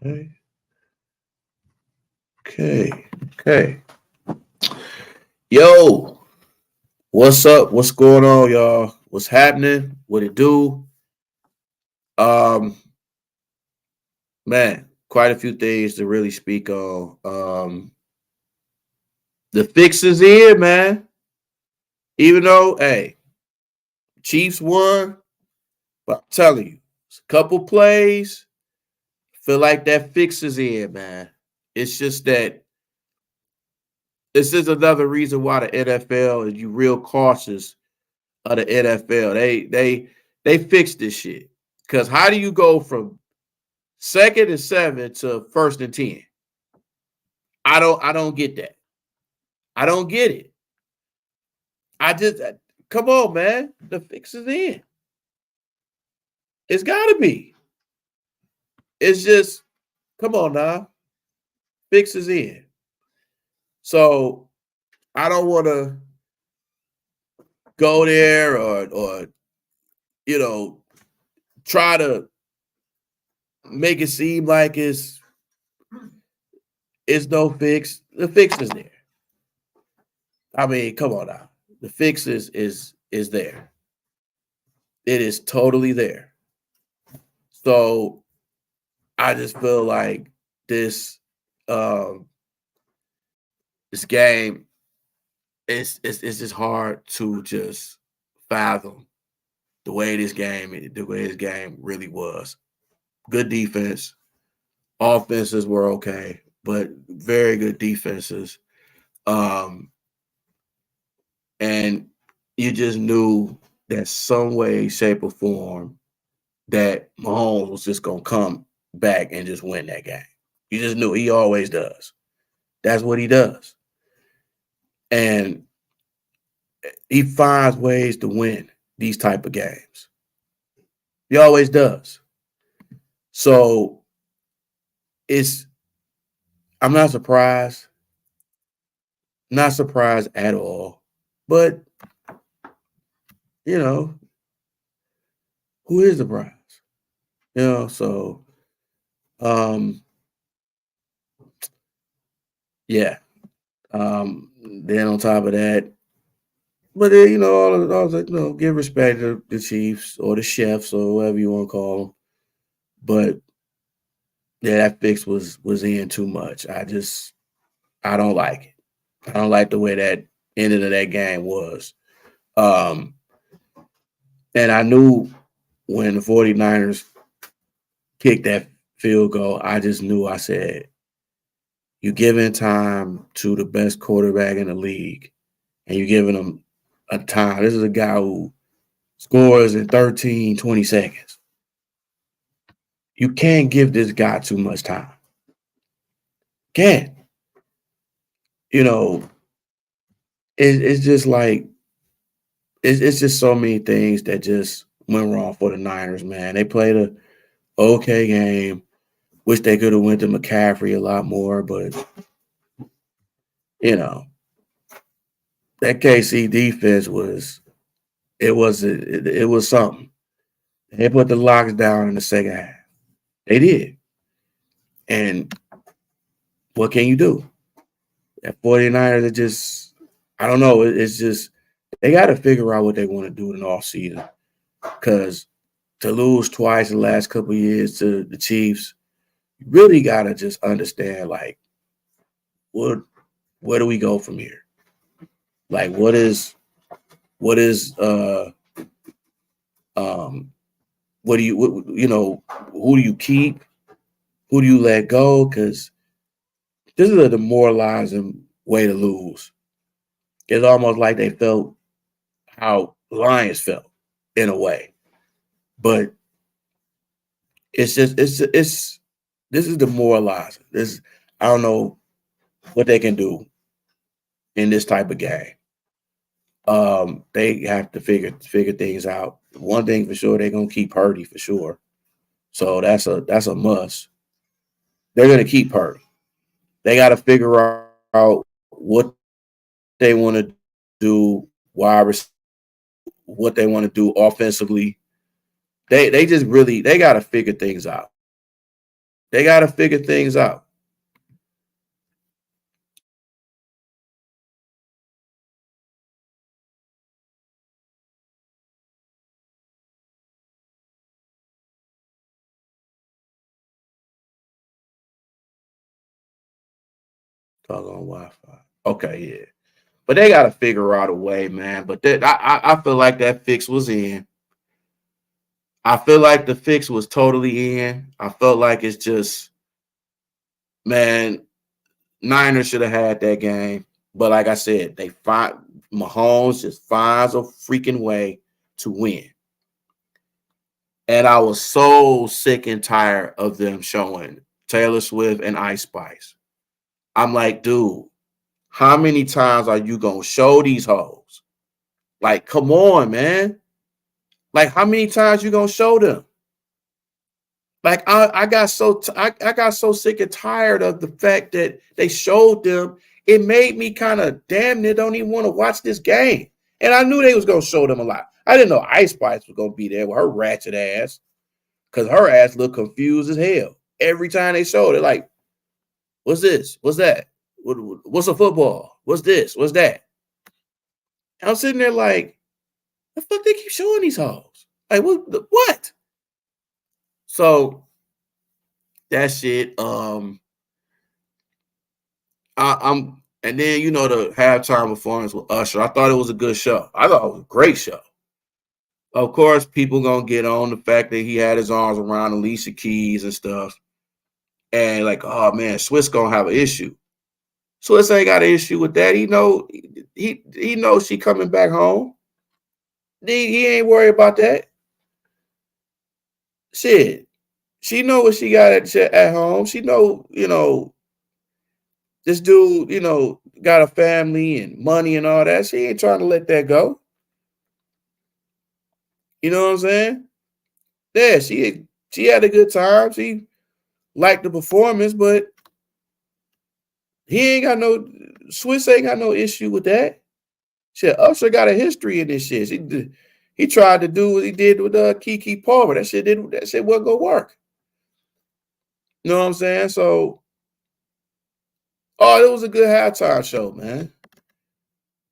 Okay. Okay. Okay. Yo, what's up? What's going on, y'all? What's happening? What it do? Um, man, quite a few things to really speak on. The fix is here, man. Even though, hey, Chiefs won, but I'm telling you, it's a couple plays. Feel like that fix is in, man. It's just that this is another reason why the NFL is you real cautious of the NFL. They fixed this shit. Because how do you go from 2nd and 7 to 1st and 10? I don't get that. I don't get it. I just come on, man. The fix is in. It's gotta be. It's just come on now. Fix is in. So I don't want to go there or you know try to make it seem like it's no fix. The fix is there. I mean, come on now. The fix is there. It is totally there. So I just feel like this um this game it's just hard to just fathom the way this game really was. Good defense, offenses were okay, but very good defenses. Um, and you just knew that some way, shape, or form that Mahomes was just gonna come back and just win that game. You just knew he always does. That's what he does. And he finds ways to win these type of games. He always does. So it's I'm not surprised. Not surprised at all. But you know, who is surprised? So um yeah. Then on top of that, but then, all the, give respect to the Chiefs or the chefs or whatever you want to call them. But yeah, that fix was in too much. I don't like it. I don't like the way that ending of that game was. Um, and I knew when the 49ers kicked that field goal, I just knew I said, you're giving time to the best quarterback in the league, and you're giving him a time. This is a guy who scores in 13, 20 seconds. You can't give this guy too much time. Can't. You know, it's just like it's just so many things that just went wrong for the Niners, man. They played a okay game. Wish they could have went to McCaffrey a lot more, but you know, that KC defense was something. They put the locks down in the second half. They did. And what can you do? At 49ers, I don't know. It's just they got to figure out what they want to do in the offseason. Because to lose twice in the last couple of years to the Chiefs, you really got to just understand, like, where do we go from here? Like, um, who do you keep? Who do you let go? Because this is a demoralizing way to lose. It's almost like they felt how Lions felt in a way. But it's this is demoralizing. I don't know what they can do in this type of game. They have to figure things out. One thing for sure, they're gonna keep Purdy for sure. So that's a must. They're gonna keep Purdy. They got to figure out what they want to do, what they want to do offensively. They just really they got to figure things out. They got to figure things out. Talk on Wi-Fi. Okay, yeah. But they got to figure out a way, man. But I feel like that fix was in. I feel like the fix was totally in. I felt like it's just, man, Niners should have had that game. But like I said, they find Mahomes just finds a freaking way to win. And I was so sick and tired of them showing Taylor Swift and Ice Spice. I'm like, dude, how many times are you gonna show these hoes? Like, come on, man. Like, how many times you gonna show them? Like, I got I got so sick and tired of the fact that they showed them. It made me kind of damn near don't even want to watch this game. And I knew they was gonna show them a lot. I didn't know Ice Spice was gonna be there with her ratchet ass, because her ass looked confused as hell every time they showed it. Like, what's this? What's that? What's a football? What's this? What's that? And I'm sitting there like, the fuck they keep showing these hoes? Like, what? So that shit. I'm and then the halftime performance with Usher. I thought it was a good show. I thought it was a great show. Of course, people gonna get on the fact that he had his arms around Alicia Keys and stuff, and like, oh man, Swiss gonna have an issue. Swiss ain't got an issue with that. He knows she coming back home. He ain't worried about that. Shit, she know what she got at home. She know this dude got a family and money and all that. She ain't trying to let that go. You know what I'm saying? Yeah, she had a good time. She liked the performance, but he ain't got no Swiss ain't got no issue with that. Shit, Usher got a history in this shit. He tried to do what he did with Kiki Palmer. That shit wasn't gonna work. You know what I'm saying? So, it was a good halftime show, man.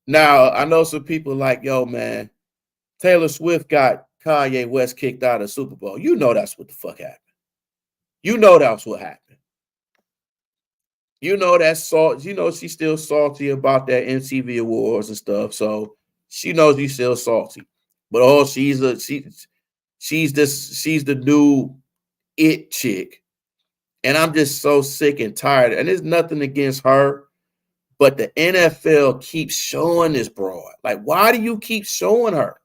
Now I know some people like, yo, man, Taylor Swift got Kanye West kicked out of the Super Bowl. You know that's what the fuck happened. You know that's what happened. You know that's salt. You know she's still salty about that MTV Awards and stuff. So she knows he's still salty. But she's the new it chick. And I'm just so sick and tired. And there's nothing against her, but the NFL keeps showing this broad. Like, why do you keep showing her?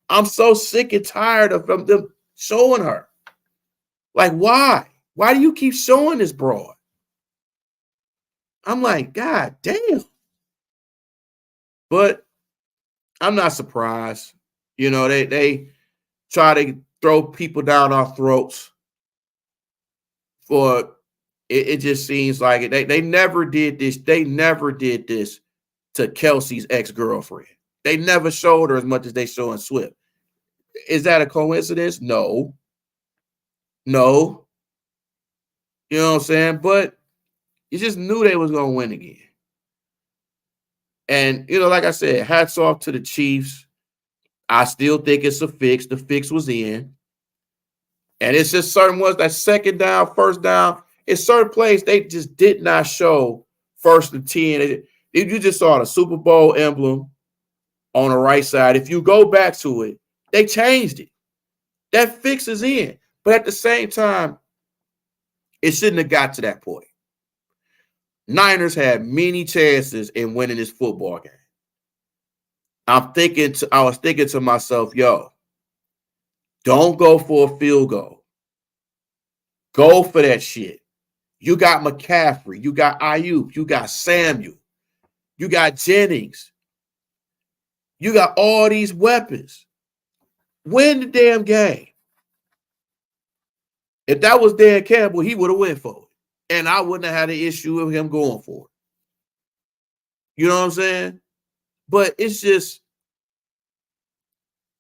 I'm so sick and tired of them showing her. Like, why? Why do you keep showing this broad? I'm like, God damn. But I'm not surprised. They try to throw people down our throats for it just seems like it. They never did this. They never did this to Kelsey's ex-girlfriend. They never showed her as much as they show in Swift. Is that a coincidence? No. No. You know what I'm saying? But you just knew they was gonna win again. And like I said, hats off to the Chiefs. I still think it's a fix. The fix was in. And it's just certain ones that second down, first down. In certain plays, they just did not show first and 10. You just saw the Super Bowl emblem on the right side. If you go back to it, they changed it. That fix is in. But at the same time, it shouldn't have got to that point. Niners had many chances in winning this football game. I was thinking to myself, yo, don't go for a field goal. Go for that shit. You got McCaffrey. You got Ayuk. You got Samuel. You got Jennings. You got all these weapons. Win the damn game. If that was Dan Campbell, he would have went for it. And I wouldn't have had an issue with him going for it. You know what I'm saying? But it's just,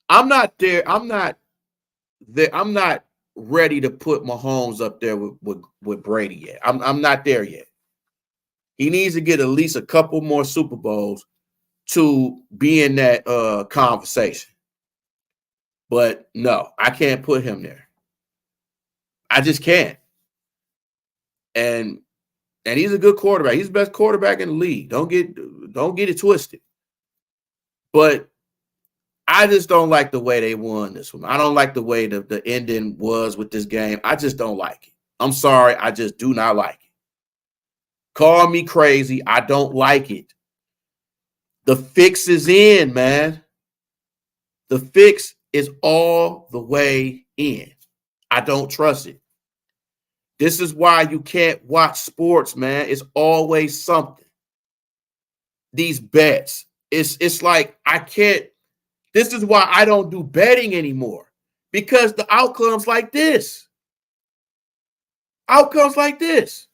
I'm not there. I'm not ready to put Mahomes up there with Brady yet. I'm not there yet. He needs to get at least a couple more Super Bowls to be in that conversation. But no, I can't put him there. I just can't. And he's a good quarterback. He's the best quarterback in the league. Don't get it twisted. But I just don't like the way they won this one. I don't like the way the ending was with this game. I just don't like it. I'm sorry. I just do not like it. Call me crazy. I don't like it. The fix is in, man. The fix is all the way in. I don't trust it. This is why you can't watch sports, man. It's always something. These bets. It's like I can't. This is why I don't do betting anymore. Because the outcomes like this. Outcomes like this.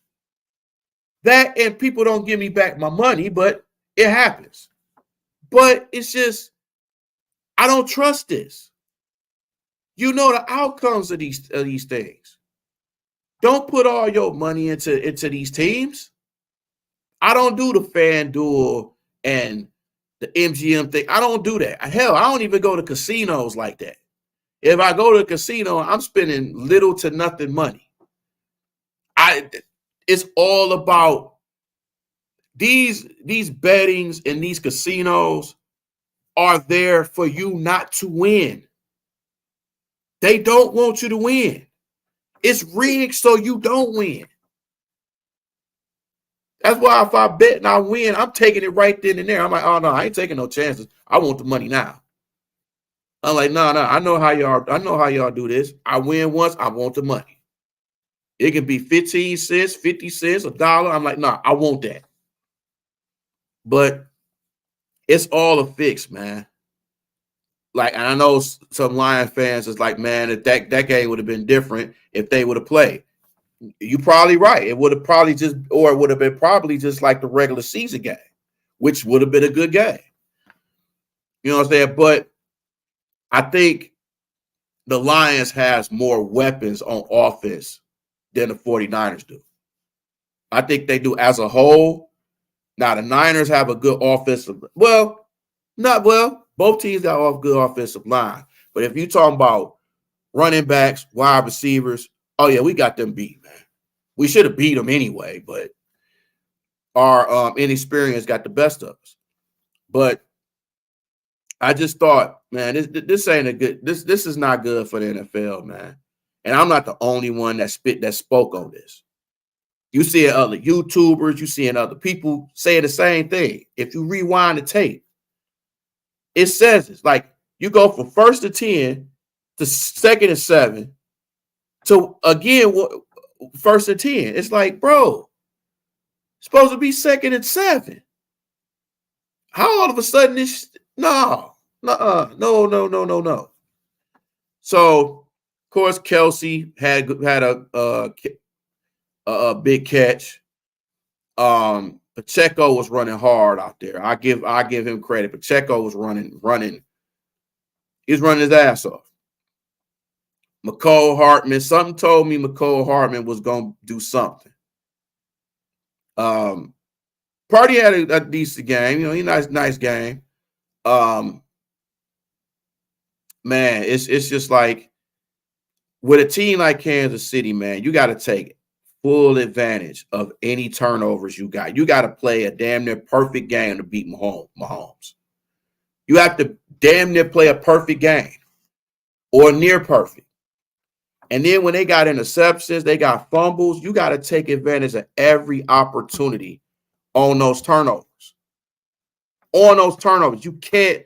That and people don't give me back my money, but it happens. But it's just, I don't trust this. You know the outcomes of these things. Don't put all your money into these teams. I don't do the FanDuel and the MGM thing. I don't do that. Hell, I don't even go to casinos like that. If I go to a casino, I'm spending little to nothing money. It's all about these bettings and these casinos are there for you not to win. They don't want you to win. It's rigged so you don't win. That's why if I bet and I win, I'm taking it right then and there. I'm like, oh no, I ain't taking no chances. I want the money now. I'm like, no, I know how y'all do this. I win once, I want the money. It can be 15 cents, 50 cents, $1. I'm like, no, I want that. But it's all a fix, man. Like, and I know some Lion fans is like, man, that game would have been different if they would have played. You're probably right. It would have probably been probably just like the regular season game, which would have been a good game. You know what I'm saying? But I think the Lions has more weapons on offense than the 49ers do. I think they do as a whole. Now, the Niners have a good offensive. Both teams got a good offensive line. But if you're talking about running backs, wide receivers, oh, yeah, we got them beat, man. We should have beat them anyway, but our inexperience got the best of us. But I just thought, man, this ain't a good. This is not good for the NFL, man. And I'm not the only one that spoke on this. You see other YouTubers, you seeing other people say the same thing. If you rewind the tape, it says it's like you go from 1st and 10 to 2nd and 7 to again 1st and 10. It's like, bro, it's supposed to be 2nd and 7. How all of a sudden this? No. So, of course, Kelsey had a big catch. Pacheco was running hard out there. I give him credit. Pacheco was running. He's running his ass off. McCole Hartman. Something told me McCole Hartman was going to do something. Party had a decent game. You know, nice game. Man, it's just like with a team like Kansas City, man, you got to take full advantage of any turnovers you got. You got to play a damn near perfect game to beat Mahomes. You have to damn near play a perfect game or near perfect. And then when they got interceptions, they got fumbles, you got to take advantage of every opportunity on those turnovers. You can't,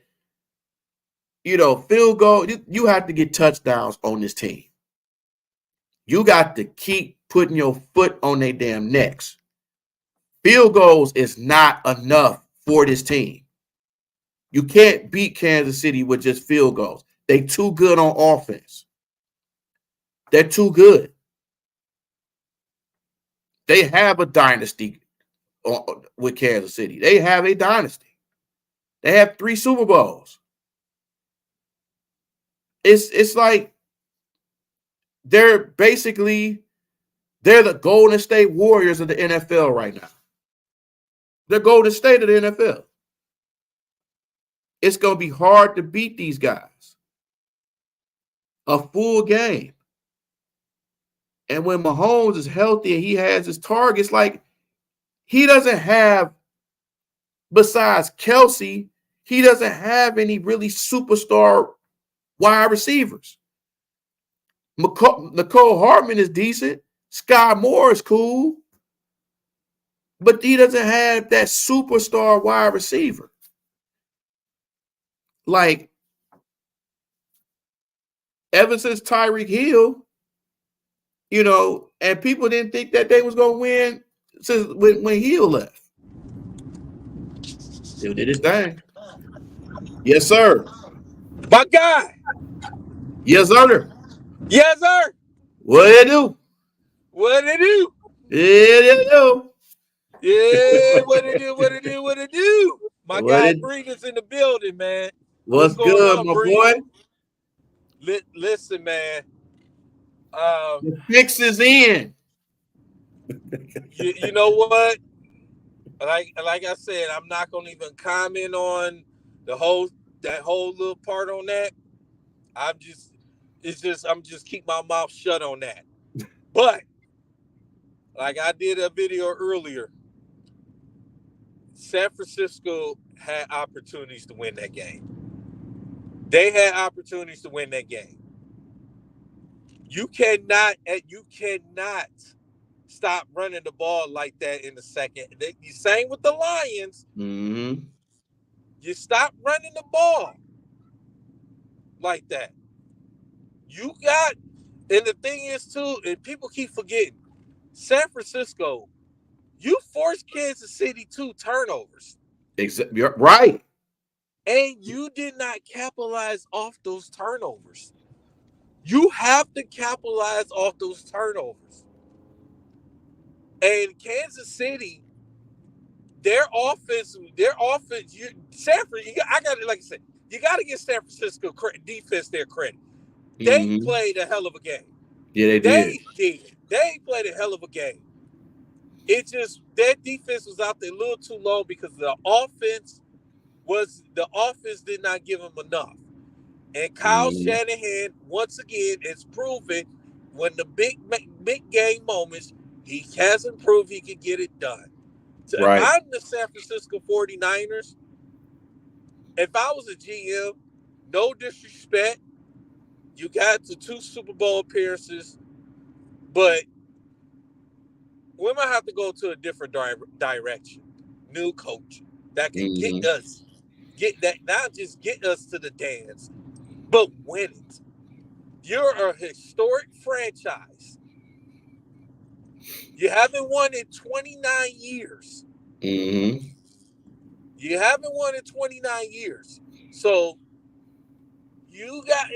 field goal. You have to get touchdowns on this team. You got to keep putting your foot on their damn necks. Field goals is not enough for this team. You can't beat Kansas City with just field goals. They too good on offense. They're too good. They have a dynasty with Kansas City. They have a dynasty. They have 3 Super Bowls. It's like they're the Golden State Warriors of the NFL right now. They're Golden State of the NFL. It's going to be hard to beat these guys. A full game. And when Mahomes is healthy and he has his targets, like he doesn't have, besides Kelsey, he doesn't have any really superstar wide receivers. Nicole Hartman is decent. Sky Moore is cool. But he doesn't have that superstar wide receiver. Like, ever since Tyreek Hill, and people didn't think that they was going to win since when Hill left. Still did his thing. Yes, sir. My guy. Yes, sir. Yes, sir. What did it do? What did it do? It do. Yeah, what it do? What it do? What it do? My guy Breeder's in the building, man. What's good, my boy? Listen, man. The fix is in. You know what? Like I said, I'm not gonna even comment on that whole little part on that. I'm just keep my mouth shut on that. But like I did a video earlier, San Francisco had opportunities to win that game. They had opportunities to win that game. You cannot stop running the ball like that in the second. You same with the Lions. Mm-hmm. You stop running the ball like that. You got, and the thing is too, and people keep forgetting, San Francisco, you forced Kansas City 2 turnovers. Exactly. Right. And you did not capitalize off those turnovers. You have to capitalize off those turnovers. And Kansas City, their offense, I got it. Like I said, you got to give San Francisco defense their credit. They played a hell of a game. Yeah, they did. They played a hell of a game. It just their defense was out there a little too low because the offense did not give them enough. And Kyle Shanahan once again is proving when the big game moments, he hasn't proved he can get it done. So right. If I'm the San Francisco 49ers, if I was a GM, no disrespect, you got the 2 Super Bowl appearances, but we might have to go to a different direction. New coach that can get that, not just get us to the dance, but win it. You're a historic franchise. You haven't won in 29 years. Mm-hmm. You haven't won in 29 years. So you got,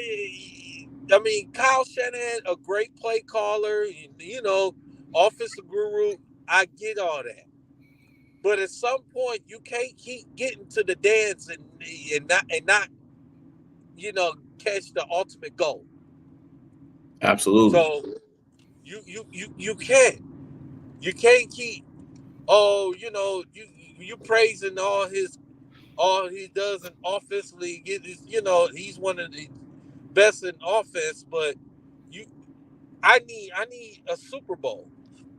Kyle Shanahan, a great play caller, offensive guru. I get all that. But at some point, you can't keep getting to the dance and not catch the ultimate goal. Absolutely. So you can't. You can't keep, you praising all he does in offensively. He's one of the best in offense, but I need a Super Bowl.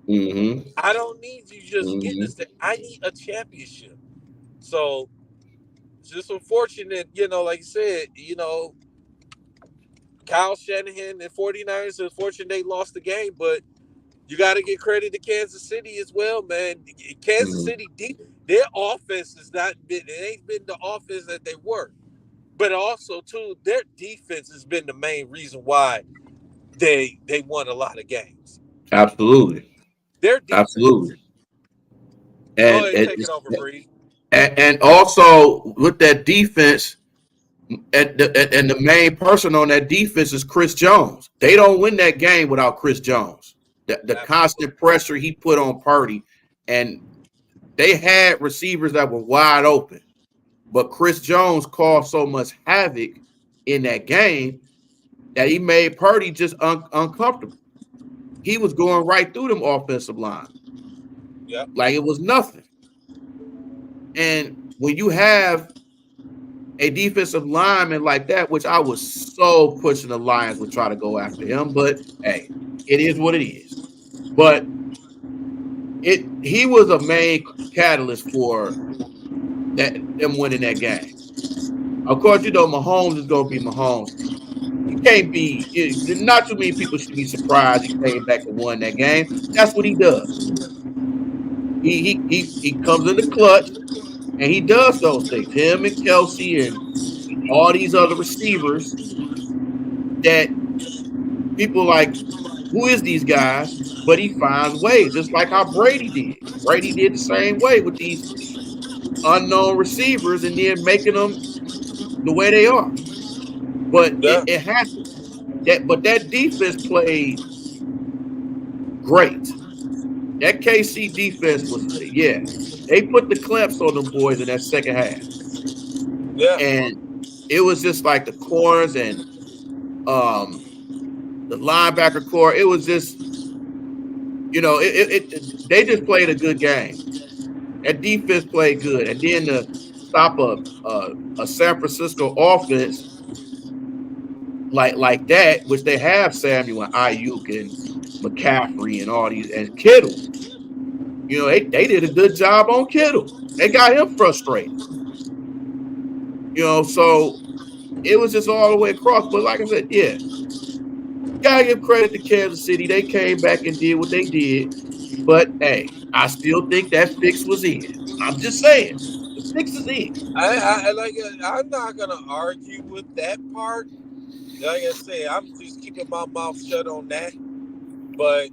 Mm-hmm. I don't need you just getting us there. I need a championship. So it's just unfortunate, like you said, Kyle Shanahan and 49ers, unfortunately they lost the game, but you got to give credit to Kansas City as well, man. Kansas City, their offense has not been, it ain't been the offense that they were. But also, too, their defense has been the main reason why they won a lot of games. Absolutely. Their defense. Absolutely. And go ahead and take it over, Bree. And also with that defense, and the main person on that defense is Chris Jones. They don't win that game without Chris Jones. The Absolutely. constant pressure he put on Purdy, and they had receivers that were wide open, but Chris Jones caused so much havoc in that game that he made Purdy just uncomfortable. He was going right through them offensive line Yep. like it was nothing. And when you have a defensive lineman like that, which I was so pushing the Lions would try to go after him, but hey, it is what it is. But he was a main catalyst for that them winning that game. Of course, Mahomes is going to be Mahomes. You can't be. Not too many people should be surprised he came back and won that game. That's what he does. He comes in the clutch and he does those things. Him and Kelsey and all these other receivers that people like, who is these guys? But he finds ways, just like how Brady did. Brady did the same way with these unknown receivers and then making them the way they are. But Yeah. it happens. But that defense played great. That KC defense was, yeah, they put the clamps on them boys in that second half. Yeah. And it was just like the corners and um the linebacker core. It was just, they just played a good game. That defense played good, and then to stop a San Francisco offense like that, which they have Samuel and Ayuk and McCaffrey and all these and Kittle. They did a good job on Kittle. They got him frustrated. So it was just all the way across. But like I said, yeah, gotta give credit to Kansas City. They came back and did what they did. But hey, I still think that fix was in. I'm just saying, the fix is in. I'm not gonna argue with that part. Like I say, I'm just keeping my mouth shut on that. But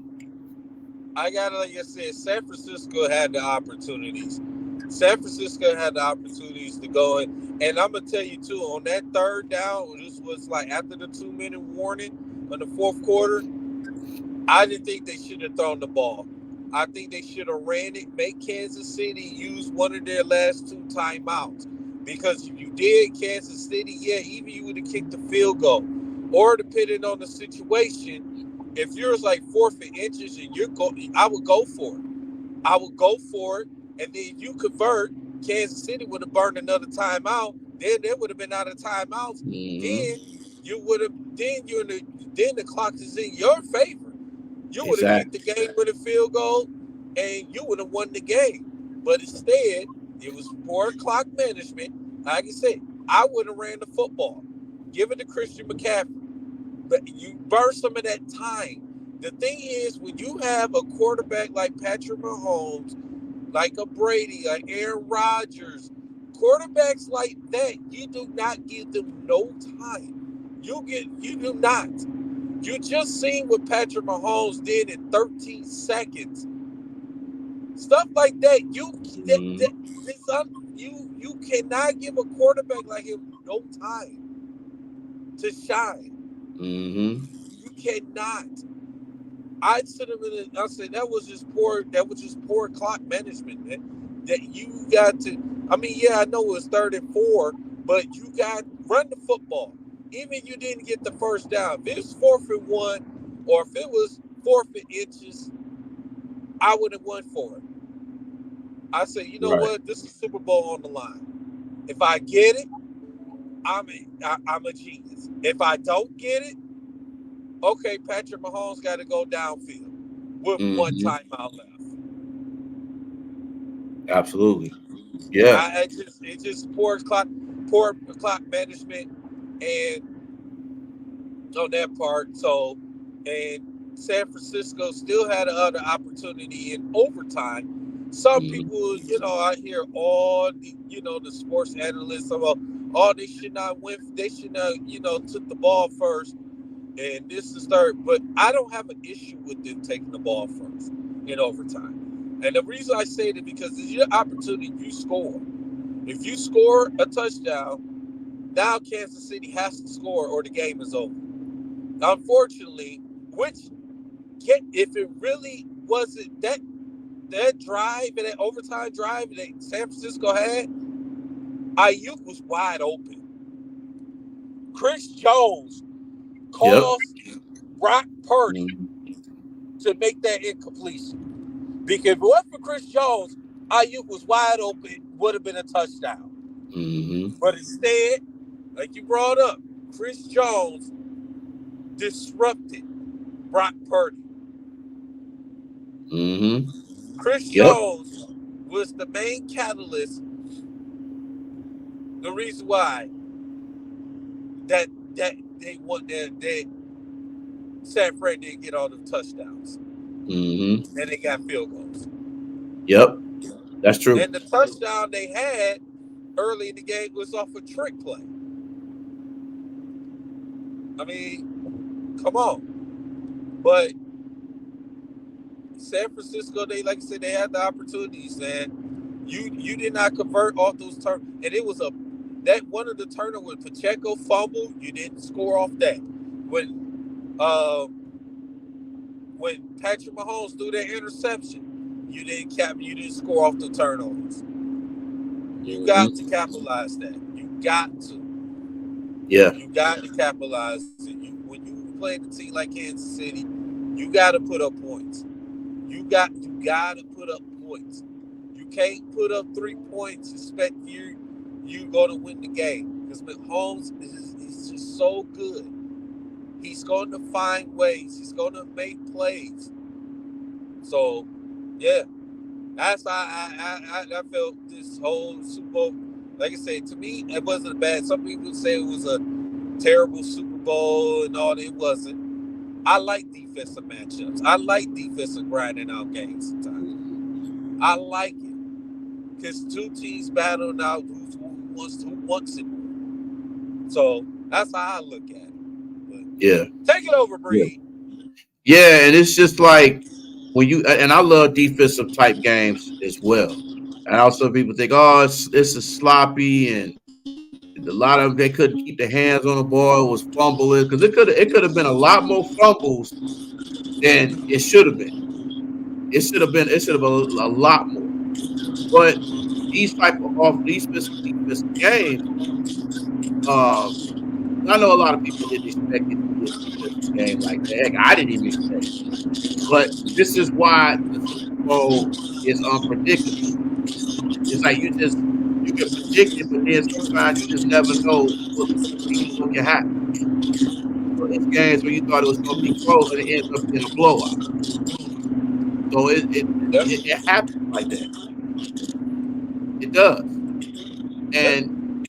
I gotta, like I said, San Francisco had the opportunities. San Francisco had the opportunities to go in, and I'm gonna tell you too. On that third down, this was like after the 2 minute warning on the fourth quarter. I didn't think they should have thrown the ball. I think they should have ran it, make Kansas City use one of their last two timeouts. Because if you did, Kansas City, yeah, even you would have kicked the field goal. Or depending on the situation, if yours like 4 inches and I would go for it. I would go for it, and then you convert. Kansas City would have burned another timeout. Then there would have been out of timeouts. Mm-hmm. Then you would have. Then the clock is in your favor. You would have kicked the Exactly. game with a field goal, and you would have won the game. But instead, it was poor clock management. Like I said, I would have ran the football, give it to Christian McCaffrey, but you burn some of that time. The thing is, when you have a quarterback like Patrick Mahomes, like a Brady, like Aaron Rodgers, quarterbacks like that, you do not give them no time. You do not. You just seen what Patrick Mahomes did in 13 seconds. Stuff like that. Mm-hmm. You cannot give a quarterback like him no time to shine. Mm-hmm. You cannot. I said him I said that was just poor. That was just poor clock management, man. That you got to. I mean, yeah, I know it was 3rd and 4, but you got run the football. Even if you didn't get the first down, if it was 4th and 1, or if it was 4th and inches, I would have won for it. I said, you know Right. what? This is Super Bowl on the line. If I get it, I'm a genius. If I don't get it, okay, Patrick Mahomes got to go downfield with one Mm-hmm. timeout left. Absolutely. Yeah. It's just poor clock management, and on that part. So, and San Francisco still had another opportunity in overtime. Some Mm-hmm. people, I hear all the sports analysts about, oh, they should not win. They should not, took the ball first, and this is third. But I don't have an issue with them taking the ball first in overtime. And the reason I say that because it's your opportunity, you score. If you score a touchdown, now Kansas City has to score or the game is over. Unfortunately, which if it really wasn't that drive and that overtime drive that San Francisco had, Ayuk was wide open. Chris Jones Yep. caused Brock Purdy Mm-hmm. to make that incompletion. Because if it wasn't for Chris Jones, Ayuk was wide open, would have been a touchdown. Mm-hmm. But instead, like you brought up, Chris Jones disrupted Brock Purdy. Mm-hmm. Chris Yep. Jones was the main catalyst, the reason why that they won that San Fran didn't get all the touchdowns. Mm-hmm. And they got field goals. Yep. That's true. And the touchdown they had early in the game was off a trick play. I mean, come on. But San Francisco, they like I said, they had the opportunities, man. You did not convert off those turn, and it was that one of the turner when Pacheco fumbled, you didn't score off that. When Patrick Mahomes threw that interception, you didn't score off the turnovers. You got Mm-hmm. to capitalize that. You got to. Yeah. You got to capitalize it. When you play a team like Kansas City, you got to put up points. You got to put up points. You can't put up 3 points and expect you going to win the game because Mahomes is just so good. He's going to find ways. He's going to make plays. So, yeah, that's how I felt this whole Super Bowl. Like I said, to me, it wasn't bad. Some people say it was a terrible Super Bowl and all. It wasn't. I like defensive matchups. I like defensive grinding out games sometimes. I like it because two teams battling out who wants it more. So that's how I look at it. But Yeah. take it over, Yeah. Breed. Yeah. And it's just like when and I love defensive type games as well. And also people think, oh, it's a sloppy and a lot of them they couldn't keep their hands on the ball, it was fumbling because it could have been a lot more fumbles than it should have been. It should have been a lot more. But these defensive games, uh, I know a lot of people didn't expect it to be a defensive game like that. Heck, I didn't even expect it. But this is why the Super Bowl is unpredictable. It's like you can predict it, but then sometimes you just never know what can happen. So it's games where you thought it was going to be close and it ends up being a blowout. So Yep. it happens like that. It does. Yep. And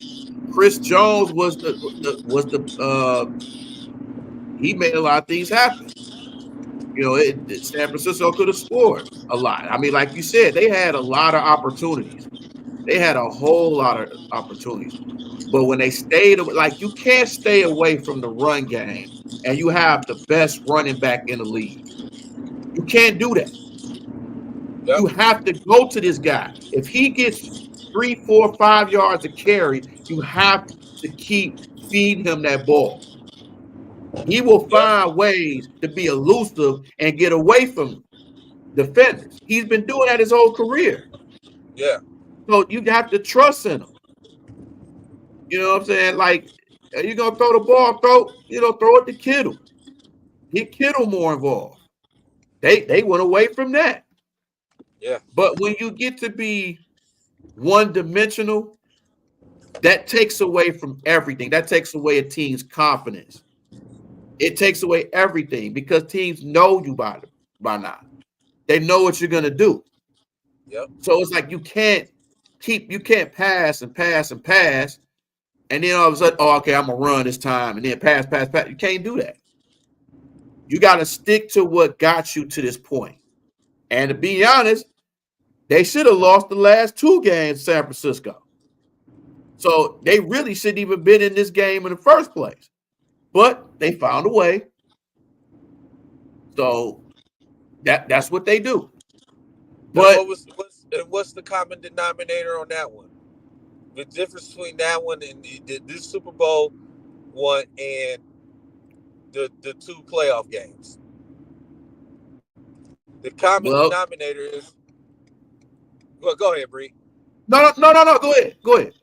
Chris Jones was the he made a lot of things happen. You know, San Francisco could have scored a lot. I mean, like you said, they had a lot of opportunities. They had a whole lot of opportunities. But when they stayed, like you can't stay away from the run game and you have the best running back in the league. You can't do that. Yep. You have to go to this guy. If he gets 3, 4, 5 yards of carry, you have to keep feeding him that ball. He will Yep. find ways to be elusive and get away from defenders. He's been doing that his whole career. Yeah. So you have to trust in him. You know what I'm saying? Like, you're gonna throw the ball, throw it to Kittle. Get Kittle more involved. They went away from that. Yeah. But when you get to be one dimensional, that takes away from everything. That takes away a team's confidence. It takes away everything because teams know you by now. They know what you're gonna do. Yep. So it's like you can't pass and pass and pass, and then all of a sudden, oh, okay, I'm gonna run this time, and then pass. You can't do that. You got to stick to what got you to this point. And to be honest, they should have lost the last 2 games, San Francisco. So they really shouldn't even been in this game in the first place. But they found a way. So that's what they do. And But what's the common denominator on that one? The difference between that one and this Super Bowl one and the two playoff games. The common Well, denominator is well, go ahead, Bree. no. Go ahead. Go ahead.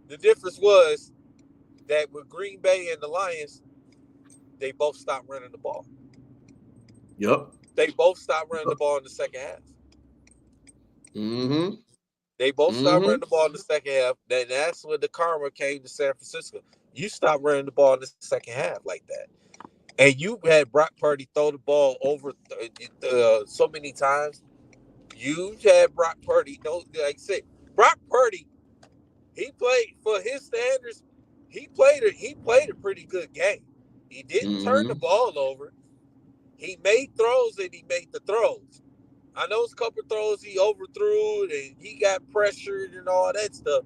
The difference was that with Green Bay and the Lions, they both stopped running the ball. Yep. They both stopped running the ball in the second half. Mm-hmm. They both stopped Mm-hmm. running the ball in the second half. Then that's when the karma came to San Francisco. You stopped running the ball in the second half like that. And you had Brock Purdy throw the ball over so many times. You had Brock Purdy. No, like I said, Brock Purdy. He played for his standards. He played a pretty good game. He didn't turn the Mm-hmm. ball over. He made throws and he made the throws. I know it's a couple of throws he overthrew and he got pressured and all that stuff.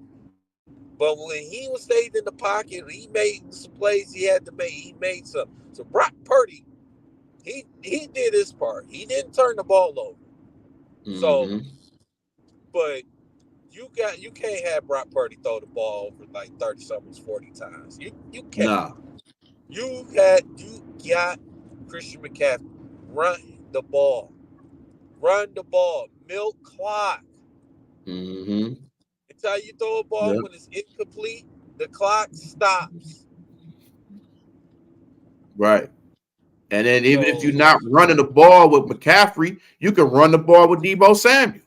But when he was stayed in the pocket, he made some plays he had to make. He made some. So Brock Purdy, he did his part. He didn't turn the ball over. So, Mm-hmm. but you can't have Brock Purdy throw the ball over like 30 something 40 times. You can't. Nah. You got Christian McCaffrey. Run the ball. Run the ball. Milk clock. Mm-hmm. Until you throw a ball Yep. when it's incomplete, the clock stops. Right. And then even if So you're not running the ball with McCaffrey, you can run the ball with Debo Samuel.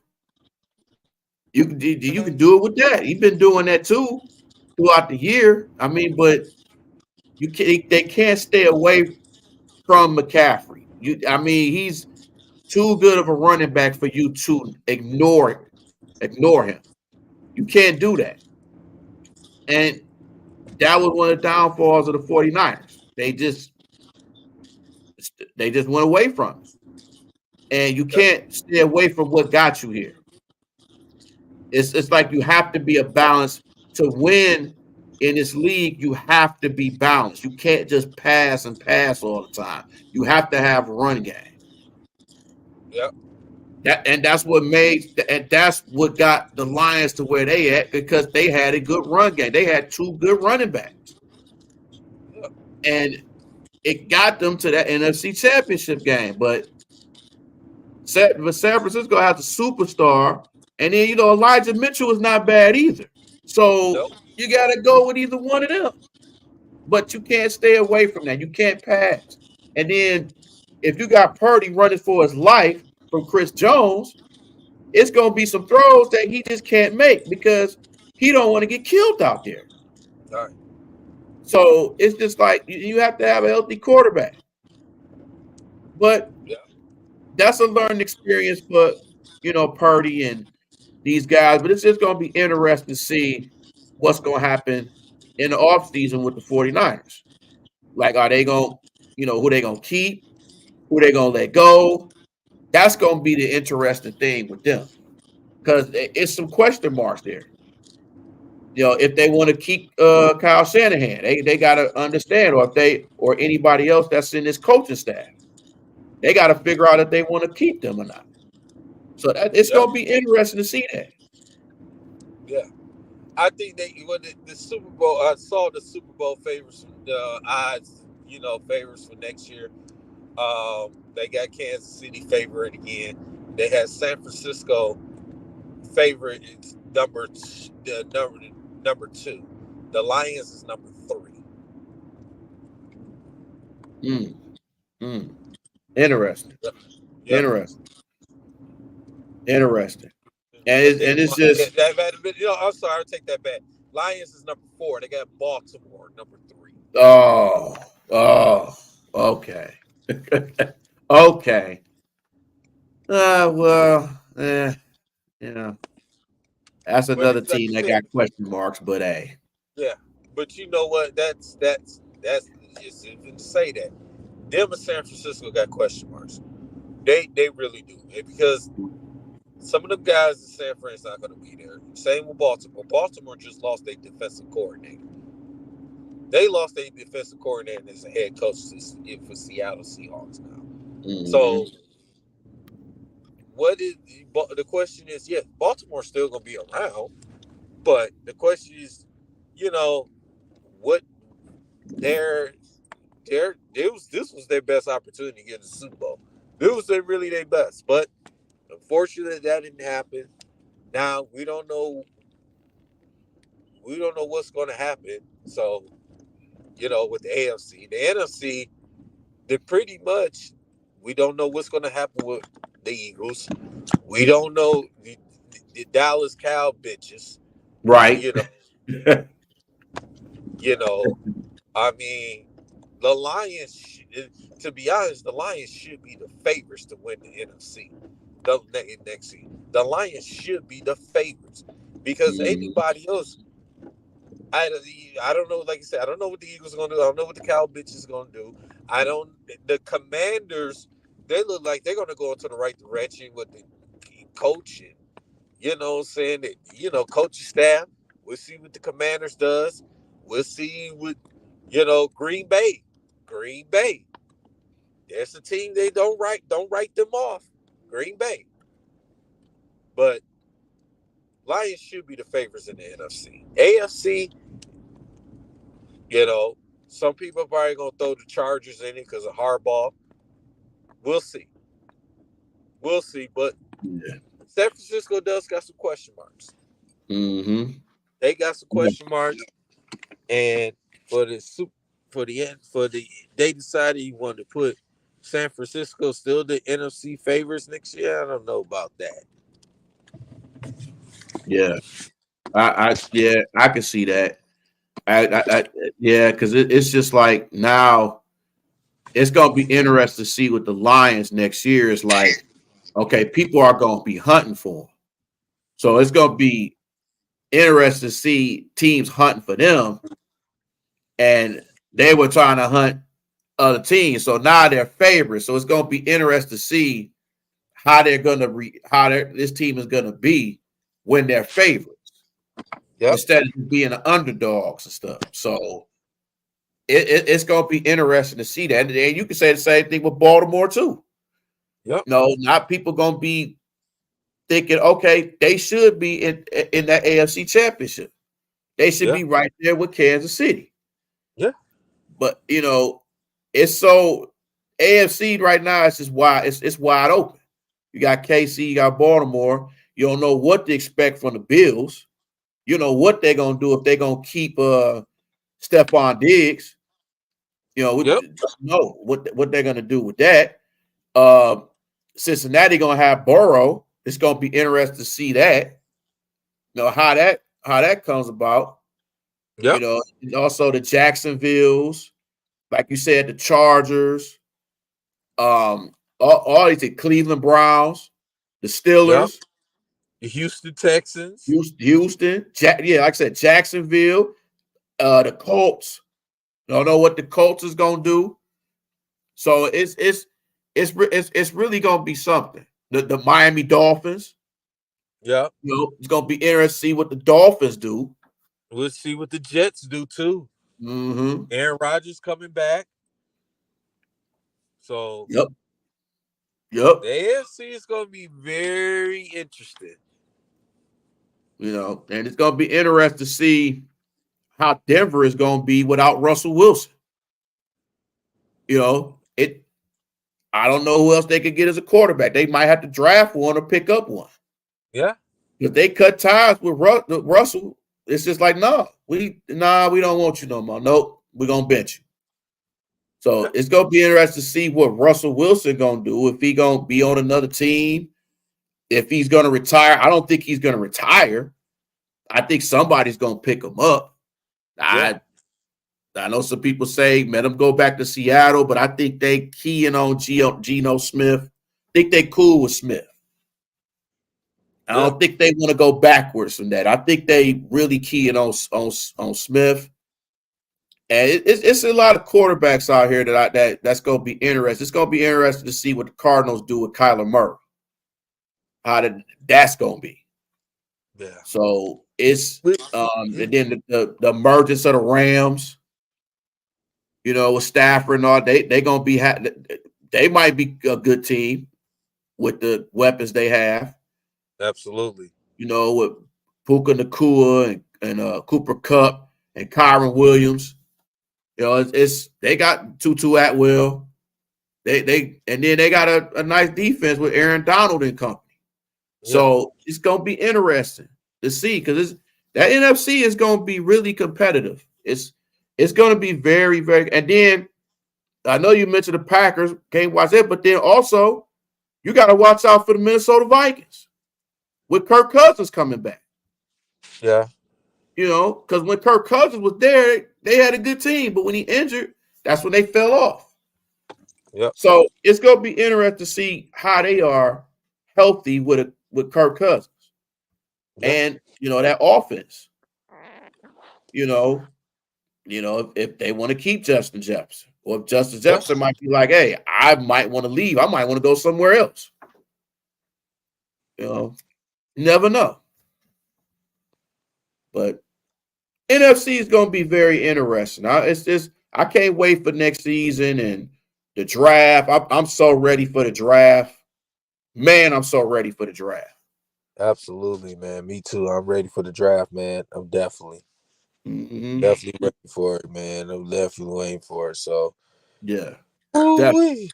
You can do it with that. He's been doing that too throughout the year. I mean, but they can't stay away from McCaffrey. I mean, he's too good of a running back for you to ignore him. You can't do that. And that was one of the downfalls of the 49ers. They just went away from him. And you can't stay away from what got you here. It's like you have to be a balance to win in this league. You have to be balanced. You can't just pass and pass all the time. You have to have a run game. yep. That's what got the Lions to where they at because they had a good run game. They had two good running backs, Yep. and it got them to that NFC Championship game. But San Francisco has a superstar, and then Elijah Mitchell is not bad either. So Nope. you got to go with either one of them. But you can't stay away from that. You can't pass. And then if you got Purdy running for his life from Chris Jones, it's going to be some throws that he just can't make because he don't want to get killed out there. All right. So it's just like you have to have a healthy quarterback. But Yeah. that's a learning experience for Purdy and these guys. But it's just going to be interesting to see what's going to happen in the offseason with the 49ers. Like, are they going to, who they going to keep, who they going to let go? That's going to be the interesting thing with them because it's some question marks there. If they want to keep Kyle Shanahan, they got to understand, or anybody else that's in this coaching staff, they got to figure out if they want to keep them or not. So it's Yep. going to be interesting to see that. Yeah. I think that when the Super Bowl, I saw the Super Bowl favorites, the odds, favorites for next year. They got Kansas City favorite again. They had San Francisco favorite. It's number two. The Lions is number three. Mm, mm. Interesting. Yep. Yep. Interesting. Interesting. And And it's, then and it's just I'm sorry, I take that back. Lions is number four. They got Baltimore number three. oh okay. Okay. Well, you know, that's But another it's like team you that said, got question marks, but hey. yeah. But you know what? That's just even to say that. Them and San Francisco got question marks. They really do. And because some of them guys in San Fran's not going to be there. Same with Baltimore. Baltimore just lost their defensive coordinator. They lost their defensive coordinator as a head coach for Seattle Seahawks now. Mm-hmm. So what is the question is? Yes, Baltimore's still gonna be around, but the question is, you know, what their this was their best opportunity to get the Super Bowl. This was really their best, but unfortunately that didn't happen. Now we don't know what's going to happen. So with the AFC, the NFC, they pretty much we don't know what's going to happen with the Eagles. We don't know the Dallas Cow bitches. Right. You know, you know. I mean, the Lions. To be honest, the Lions should be the favorites to win the NFC. The next season, the Lions should be the favorites because Mhm. anybody else. I, I don't know. Like I said, I don't know what the Eagles are gonna do. I don't know what the Cow bitches are gonna do. I don't. The Commanders. They look like they're gonna go into the right direction with the coaching. You know what I'm saying? That, coaching staff. We'll see what the Commanders does. We'll see what Green Bay. Green Bay. There's a team they don't write them off. Green Bay. But Lions should be the favorites in the NFC. AFC, you know, some people are probably gonna throw the Chargers in it because of Harbaugh. We'll see. We'll see. But Yeah. San Francisco does got some question marks. Mm-hmm. They got some Yeah. question marks. And for the super, for the they decided he wanted to put San Francisco still the NFC favorites next year. I don't know about that. Yeah. I can see that. I yeah, because it's just like now it's gonna be interesting to see what the Lions next year is like. Okay, people are gonna be hunting for them, so it's gonna be interesting to see teams hunting for them, and they were trying to hunt other teams, so now they're favorites. So it's gonna be interesting to see how they're gonna this team is gonna be when they're favorites Yep. instead of being the underdogs and stuff. So it's going to be interesting to see that. And you can say the same thing with Baltimore too. Yep. No, not people going to be thinking, okay, they should be in that AFC Championship. They should Yeah. be right there with Kansas City. Yeah. But it's so AFC right now. It's just wide. It's wide open. You got KC, you got Baltimore. You don't know what to expect from the Bills. You know what they're gonna do if they're gonna keep Stephon Diggs. We Yep. don't know what they're gonna do with that. Uh, Cincinnati gonna have Burrow. It's gonna be interesting to see that. How that comes about. Yep. And also the Jacksonvilles, like you said, the Chargers, all these Cleveland Browns, the Yep. Steelers, The Houston Texans. Houston, like I said, Jacksonville, the Colts. Don't know what the Colts is gonna do. So it's really gonna be something. The Miami Dolphins. Yep. It's gonna be interesting to see what the Dolphins do. We'll see what the Jets do too. Mm-hmm. Aaron Rodgers coming back. So Yep. Yep. the AFC is going to be very interesting. And it's gonna be interesting to see how Denver is gonna be without Russell Wilson. It. I don't know who else they could get as a quarterback. They might have to draft one or pick up one. Yeah. If they cut ties with Russell, it's just like, no, we don't want you no more. Nope, we're gonna bench you. So Yeah. it's gonna be interesting to see what Russell Wilson gonna do, if he gonna be on another team, if he's gonna retire. I don't think he's gonna retire. I think somebody's gonna pick him up. Yeah. I know some people say let him go back to Seattle, but I think they keying on Geno Smith. I think they cool with Smith. I Yeah. don't think they want to go backwards from that. I think they really keying on Smith. And it's a lot of quarterbacks out here that's going to be interesting. It's going to be interesting to see what the Cardinals do with Kyler Murray. That's going to be. Yeah. So it's and then the emergence of the Rams, with Stafford and all, they going to be they might be a good team. with the weapons they have. Absolutely. With Puka Nakua and Cooper Cup and Kyron Williams. It's they got Tutu Atwell. They and then they got a nice defense with Aaron Donald and company. Yeah. So it's gonna be interesting to see because that NFC is gonna be really competitive. It's gonna be very, very and then I know you mentioned the Packers, can't watch that, but then also you gotta watch out for the Minnesota Vikings with Kirk Cousins coming back. Yeah. Because when Kirk Cousins was there, they had a good team, but when he injured, that's when they fell off. Yep. So it's gonna be interesting to see how they are healthy with Kirk Cousins Yeah. and that offense. You know, if they want to keep Justin Jefferson, or if Justin Yeah. Jefferson might be like, hey, I might want to leave. I might want to go somewhere else. You know, never know. But NFC is going to be very interesting. It's just I can't wait for next season and the draft. I'm so ready for the draft. Man, I'm so ready for the draft. Absolutely, man. Me too. I'm ready for the draft, man. I'm Mm-hmm. definitely ready for it, man. I'm definitely waiting for it. So, Yeah, that ooh-wee.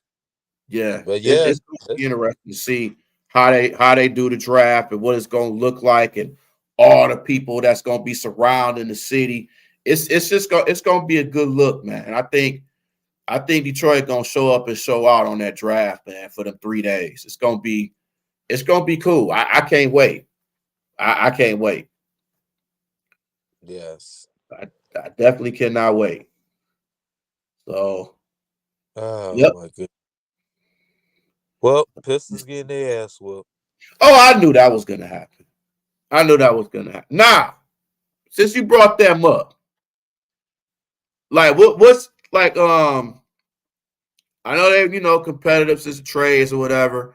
yeah. But It, yeah, it's going to be interesting to see how they do the draft and what it's going to look like and all the people that's going to be surrounding the city. It's going to be a good look, man. And I think Detroit gonna show up and show out on that draft, man, for them 3 days. It's gonna be cool. I can't wait. I can't wait. yes. I, I definitely cannot wait. So, Oh yep. my goodness. Well, Pistons getting their ass whooped. Oh, I knew that was gonna happen. I knew that was gonna happen. Now, since you brought them up, like what's like I know they competitive since the trades or whatever,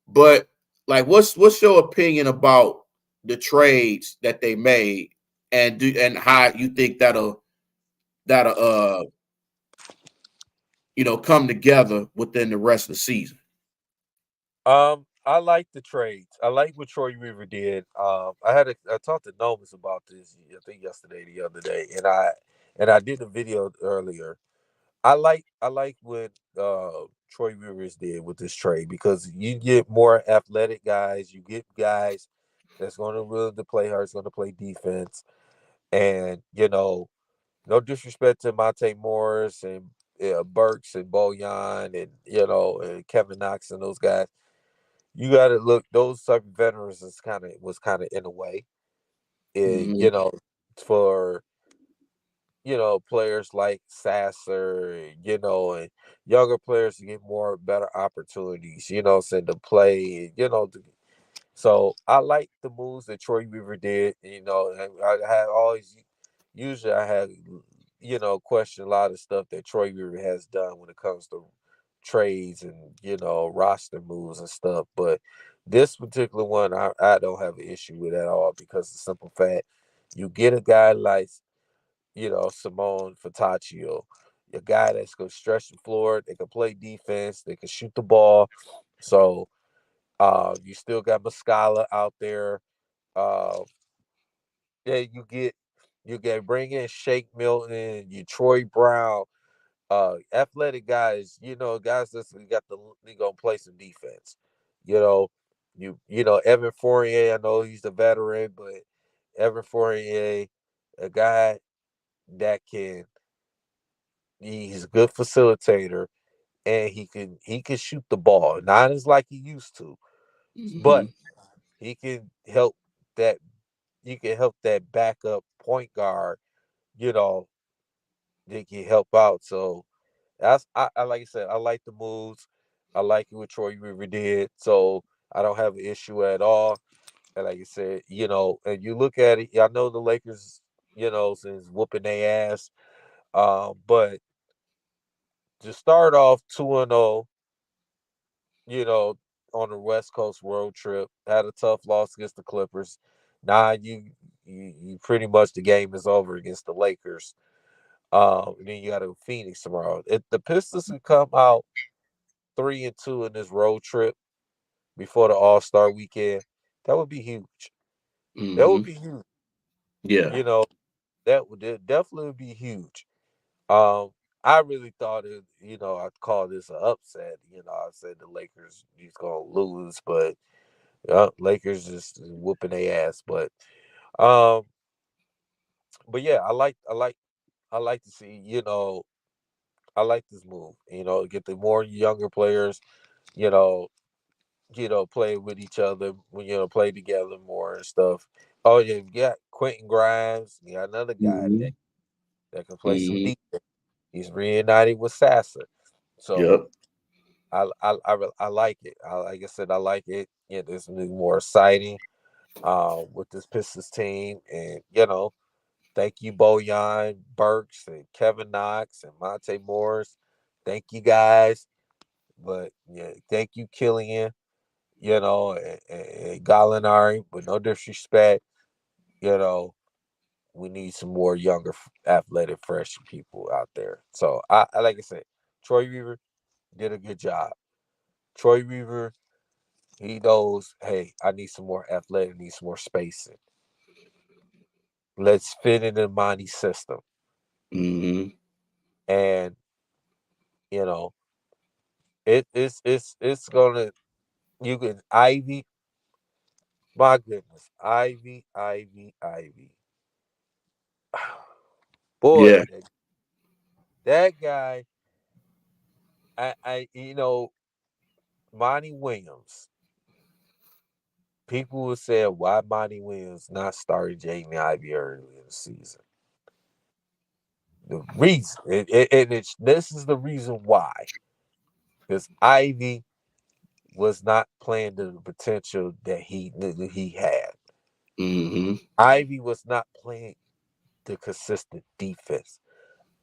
but like what's your opinion about the trades that they made and how you think that'll come together within the rest of the season. I like the trades. I like what Troy Weaver did. I talked to Nomus about this. I think yesterday, the other day, and I did a video earlier. I like what Troy Rivers did with this trade because you get more athletic guys. You get guys that's going to willing to play hard, going to play defense, and no disrespect to Monte Morris and Burks and Boyan and and Kevin Knox and those guys. You got to look; those type of veterans was kind of in a way, and Mm-hmm. for players like Sasser, and younger players to get more better opportunities, saying to play, so I like the moves that Troy Weaver did, and I had always usually I had questioned a lot of stuff that Troy Weaver has done when it comes to trades and roster moves and stuff. But this particular one I don't have an issue with at all because the simple fact you get a guy like Simone Fataccio, a guy that's gonna stretch the floor. They can play defense. They can shoot the ball. So you still got Muscala out there. Uh, yeah, you get bring in Shake Milton, you Troy Brown, athletic guys. Guys that's got they gonna play some defense. You know, Evan Fournier. I know he's the veteran, but Evan Fournier, a guy that can he's a good facilitator and he can shoot the ball. Not as like he used to, but Mm-hmm. he can help that you can help that backup point guard, you know, they can help out. So I like I said, I like the moves. I like it what Troy River did. So I don't have an issue at all. And like I said, and you look at it, I know the Lakers, since whooping their ass. But to start off 2-0, you know, on the West Coast road trip. Had a tough loss against the Clippers. Now you pretty much the game is over against the Lakers. And then you got a Phoenix tomorrow. The Pistons can come out 3-2 in this road trip before the All-Star weekend, that would be huge. That would Mm-hmm. be huge. Yeah. You know, that would definitely be huge. Um, I really thought it, I'd call this an upset. I said the Lakers just gonna lose, but Lakers just whooping their ass. Um, but yeah, I like to see, I like this move. Get the more younger players, you know, play with each other, play together more and stuff. Oh yeah, you got Quentin Grimes, you got another guy Mm-hmm. that can play some Mm-hmm. defense. He's reunited with Sassa. So Yep. I like it. Like I said, I like it. Yeah, it's more exciting with this Pistons team, and thank you Bojan Burks and Kevin Knox and Monte Morris. Thank you guys, but yeah, thank you Killian. And Gallinari. But no disrespect, you know, we need some more younger, athletic, fresh people out there. So I like I said, Troy Weaver did a good job. Troy Weaver, he knows, hey, I need some more athletic, need some more spacing. Let's fit it in Monty's system. Mm-hmm. And, you know, it's gonna you can Ivy, my goodness, Ivy. Yeah. Boy, that guy, Monty Williams. People would say, why Monty Williams not starting Jaden Ivy early in the season? The reason, this is the reason why, because Ivy was not playing to the potential that he had. Mm-hmm. Ivy was not playing the consistent defense.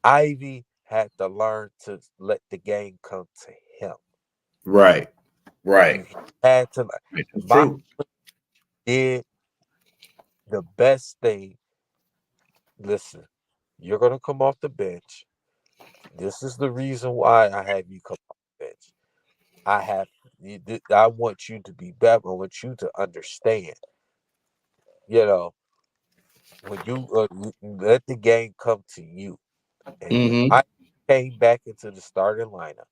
Ivy had to learn to let the game come to him. Right. Right. He had to. Right. That's Monty true. did the best thing. Listen, you're gonna come off the bench. This is the reason why I have you come off the bench. I want you to be better. I want you to understand. You know, when you let the game come to you, and when Mm-hmm. I came back into the starting lineup,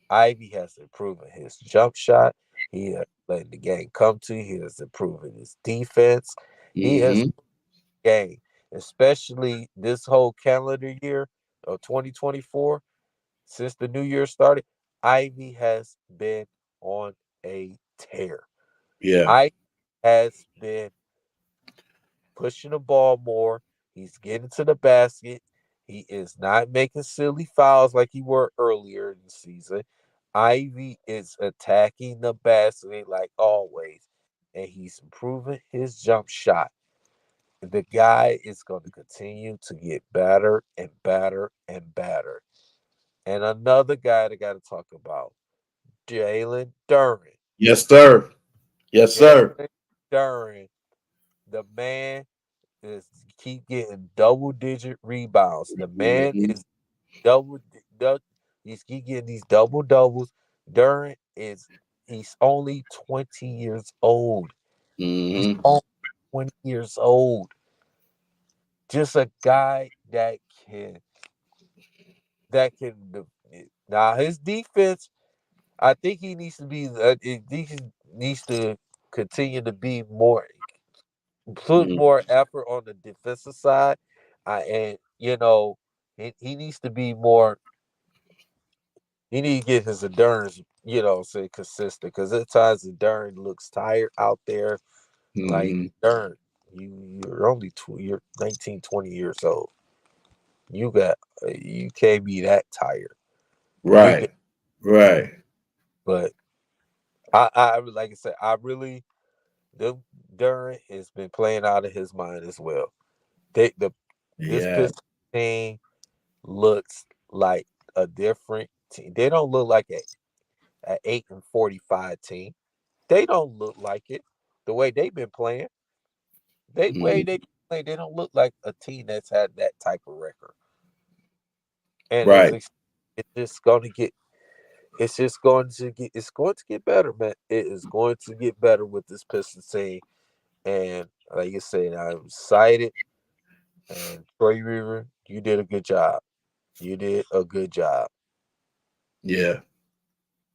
Ivy has improved his jump shot. He has letting the game come to you. He has improved his defense. He has Mm-hmm. game, especially this whole calendar year of 2024. Since the new year started, Ivy has been on a tear. Yeah. I has been pushing the ball more. He's getting to the basket. He is not making silly fouls like he were earlier in the season. Ivy is attacking the basket like always, and he's improving his jump shot. The guy is going to continue to get better and better and better. And another guy that got to talk about, Jalen Duran. Yes, sir. Yes, sir. Jalen Duran, the man is keep getting double digit rebounds. The man Mm-hmm. is double, he's keep getting these double doubles. Duran he's only 20 years old. He's Mm-hmm. only 20 years old. Just a guy that can now his defense. I think he needs to be. Needs to continue to be more, put Mm-hmm. more effort on the defensive side, and he needs to be more. He need to get his endurance, say consistent. Because at times endurance looks tired out there. Like Mm-hmm. endurance, you're only you're 19, 20 years old. You can't be that tired. You Right. get, Right. but I like I said, I really them Duran has been playing out of his mind as well. This Yeah. Pistons team looks like a different team. They don't look like a 8-45 team. They don't look like it. The way they've been playing, Mm-hmm. they don't look like a team that's had that type of record. And Right. it's just gonna get it's just going to get better, man. It is going to get better with this Pistons team. And like you said, I'm excited. And Troy Weaver, you did a good job. You did a good job. Yeah.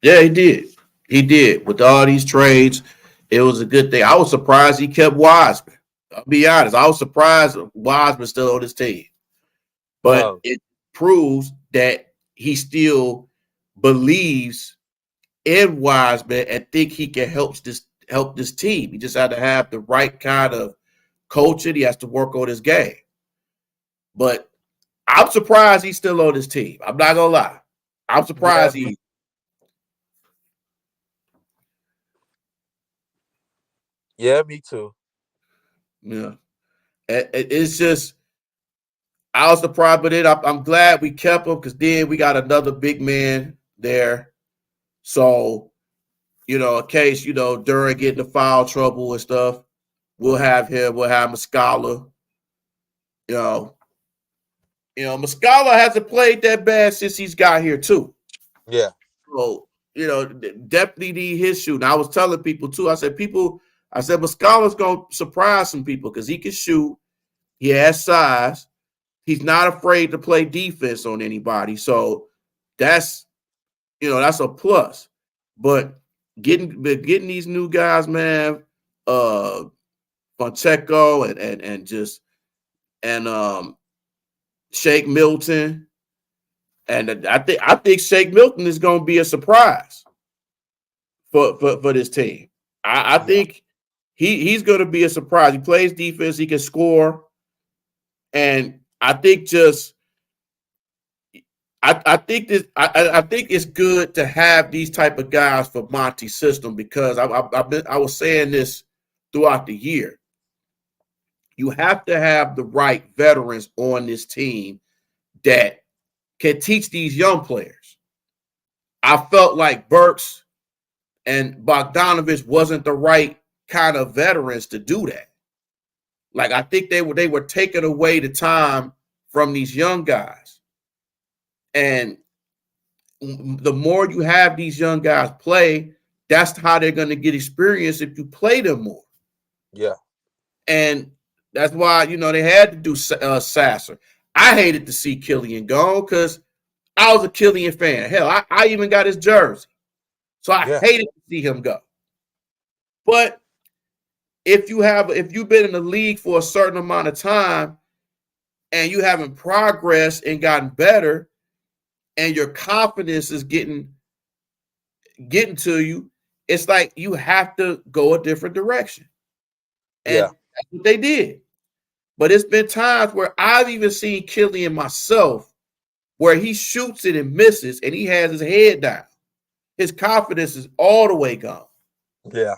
Yeah, he did. He did. With all these trades, it was a good thing. I was surprised he kept Wiseman. I'll be honest. I was surprised Wiseman's still on his team. But Um, it proves that he still believes in Wiseman and think he can help this team. He just had to have the right kind of coaching. He has to work on his game. But I'm surprised he's still on his team. I'm not gonna lie. I'm yeah, surprised me, he. yeah, me too. Yeah, it's just I was surprised, but I'm glad we kept him because then we got another big man there. So in case during getting the foul trouble and stuff, we'll have him. We'll have Muscala. You know, Muscala hasn't played that bad since he's got here too. Yeah, So, definitely need his shoot. And I was telling people too, I said, Muscala's going to surprise some people because he can shoot. He has size. He's not afraid to play defense on anybody. So that's, that's a plus. But getting these new guys, man, Fonseca and Shake Milton. And I think Shake Milton is going to be a surprise for this team. I yeah, think he's going to be a surprise. He plays defense. He can score, and I think it's good to have these type of guys for Monty's system because I was saying this throughout the year. You have to have the right veterans on this team that can teach these young players. I felt like Burks and Bogdanovich wasn't the right kind of veterans to do that. Like I think they were taking away the time from these young guys. And the more you have these young guys play, that's how they're going to get experience if you play them more. yeah, And that's why they had to do Sasser. I hated to see Killian go because I was a Killian fan. Hell, I even got his jersey, so I yeah, hated to see him go. But if you've been in the league for a certain amount of time and you haven't progressed and gotten better, and your confidence is getting to you, it's like you have to go a different direction. And yeah, that's what they did. But it's been times where I've even seen Killian myself where he shoots it and misses and he has his head down. His confidence is all the way gone. yeah,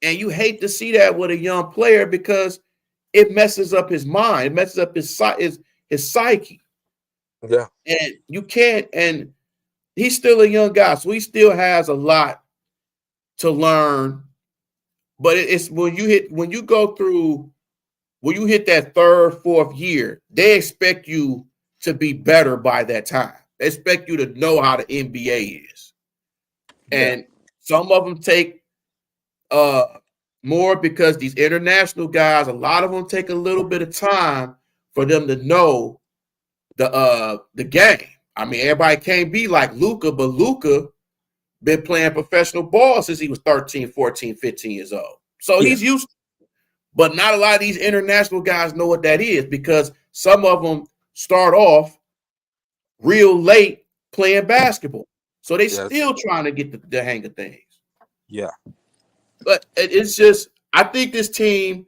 And you hate to see that with a young player because it messes up his mind. It messes up his psyche. yeah, And you can't, and he's still a young guy, so he still has a lot to learn. But it's when you hit that third, fourth year, they expect you to be better by that time. They expect you to know how the NBA is. yeah, And some of them take uh more because these international guys, a lot of them take a little bit of time for them to know the game. I mean, everybody can't be like Luka, but Luka been playing professional ball since he was 13, 14, 15 years old. So yeah, he's used to it. But not a lot of these international guys know what that is because some of them start off real late playing basketball. So they yes, still trying to get the hang of things. yeah, But it's just, I think this team,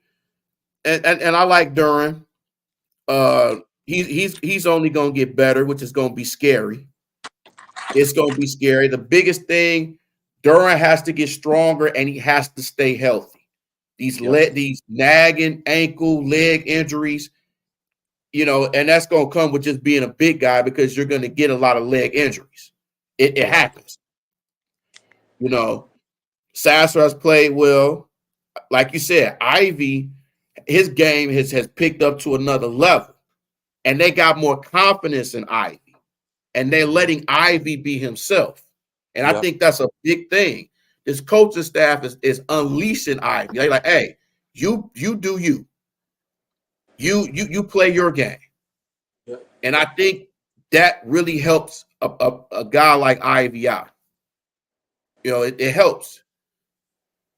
and I like Duran. He's only going to get better, which is going to be scary. It's going to be scary. The biggest thing, Duran has to get stronger and he has to stay healthy. yes, These nagging ankle, leg injuries, and that's going to come with just being a big guy because you're going to get a lot of leg injuries. It yeah, happens. Sasser has played well. Like you said, Ivy, his game has picked up to another level. And they got more confidence in Ivy. And they're letting Ivy be himself. And I think that's a big thing. This coaching staff is unleashing Ivy. They're like, hey, you do you. You play your game. Yeah. And I think that really helps a guy like Ivy out. It helps.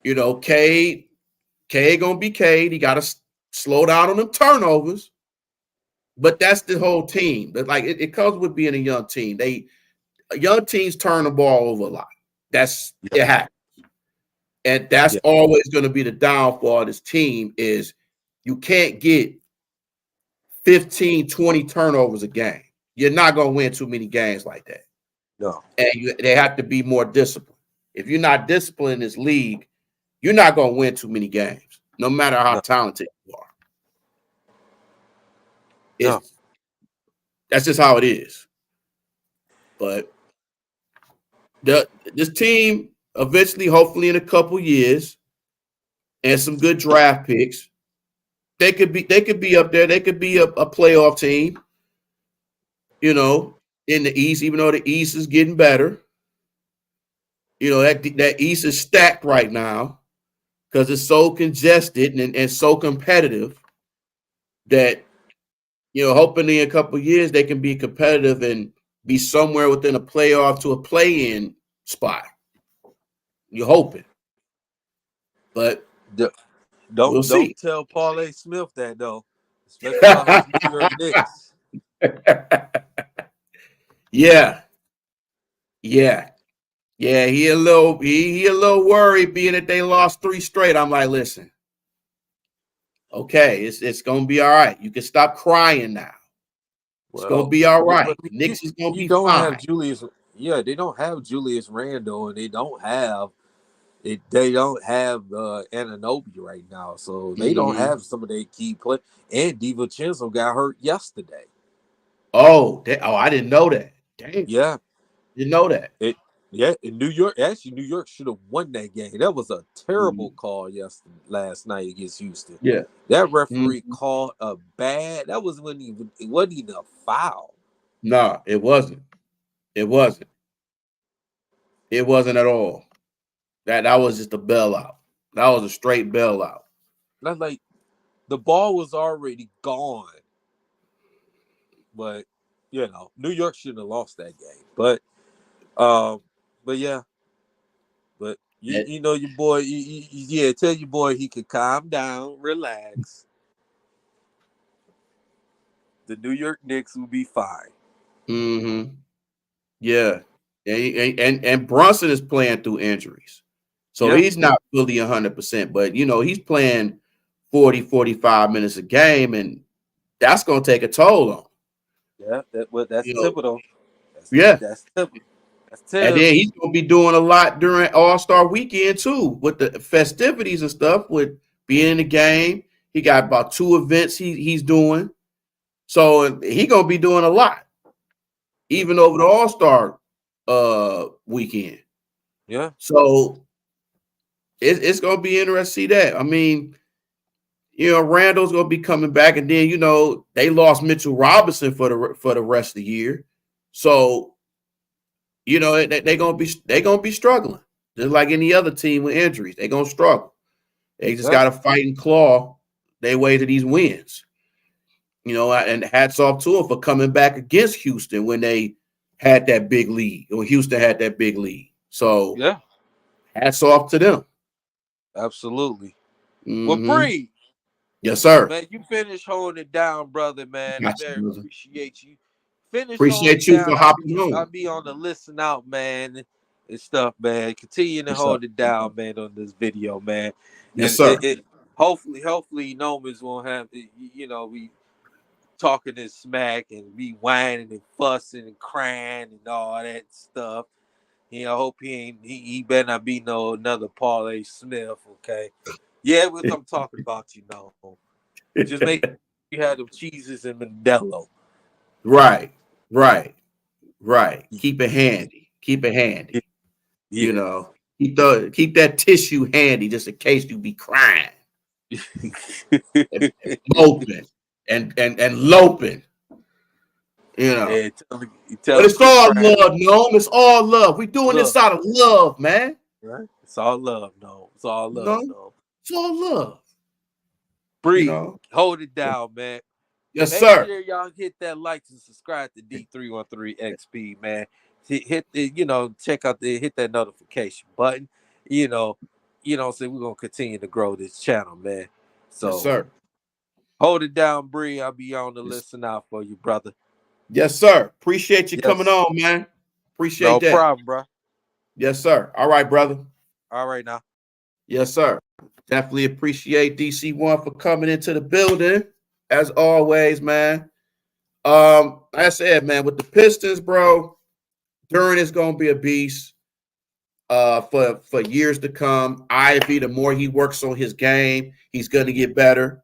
Cade gonna be Cade. He got to slow down on them turnovers. But that's the whole team. But like it comes with being a young team. Young teams turn the ball over a lot. It happens. And that's always going to be the downfall of this team is you can't get 15, 20 turnovers a game. You're not going to win too many games like that. No. And they have to be more disciplined. If you're not disciplined in this league, you're not going to win too many games, no matter how talented you are. That's just how it is. But this team eventually, hopefully in a couple years, and some good draft picks, they could be up there. They could be a playoff team, in the East, even though the East is getting better. That East is stacked right now because it's so congested and so competitive that, hopefully in a couple of years they can be competitive and be somewhere within a playoff to a play-in spot. You're hoping. But we'll see. Don't tell Paul A. Smith that, though, especially about his New York Knicks. Yeah. He a little worried being that they lost 3 straight. I'm like, listen, okay, it's gonna be all right. You can stop crying now. It's gonna be all right. Knicks is gonna be fine. They don't have Julius Randle, and they don't have Anunoby right now, so they don't have some of their key players. And DiVincenzo got hurt yesterday. I didn't know that. Damn. Yeah, you know that. In New York, New York should have won that game. That was a terrible call last night against Houston. Yeah, that referee called a bad. It wasn't even a foul. No, it wasn't. It wasn't at all. That was just a bailout. That was a straight bailout. That's like the ball was already gone. But New York shouldn't have lost that game. But yeah. But you know your boy, tell your boy he can calm down, relax. The New York Knicks will be fine. Mm-hmm. Yeah. And Brunson is playing through injuries. So he's not fully 100%, but he's playing 40, 45 minutes a game, and that's going to take a toll on him. Yeah, that's Thibodeau. That's Thibodeau. And then he's going to be doing a lot during All-Star weekend too, with the festivities and stuff, with being in the game. He got about 2 events he's doing. So he's going to be doing a lot, even over the All-Star weekend. Yeah. So it's going to be interesting to see that. I mean, Randall's going to be coming back, and then they lost Mitchell Robinson for the rest of the year. So they're gonna be struggling, just like any other team with injuries. They're gonna struggle. They just got to fight and claw their way to these wins. And hats off to them for coming back against Houston when they had that big lead, or Houston had that big lead. So hats off to them. Absolutely. Mm-hmm. Well, Bree. Yes, sir. Man, you finish holding it down, brother, man. I very appreciate you. Appreciate you for hopping on. I'll be on the listen out, man, and stuff, man. Continue to hold it down, man, on this video, man. Yes, sir. Hopefully, Noma's won't have, we talking this smack and be whining and fussing and crying and all that stuff. I hope he better not be another Paul A. Smith, okay? Yeah, I'm talking about, just make sure you have them cheeses and Modelo. Right. Keep it handy. Yeah. Keep that tissue handy just in case you be crying, moping, and loping. You know. And tell But them it's quit all crying. love, no. It's all love. We doing this Love, out of love, man. right? It's all love, no. It's all love, No, no. it's all love. You Bree, know. hold it down, man. Yes, Make sir. sure y'all hit that like and subscribe to D313XP, man. Hit the, you know, check out the hit that notification button. You know, so we're gonna continue to grow this channel, man. Yes, So sir. hold it down, Bree. I'll be on the Yes, listen out for you, brother. yes, sir. Appreciate you coming Yes, on, man. no Appreciate that. problem, bro. Yes, sir. All right, brother. All right now. Yes, sir. Definitely appreciate DC1 for coming into the building. As always, man. Like I said, man, with the Pistons, bro, Duran is gonna be a beast for years to come. Ivy, the more he works on his game, he's gonna get better.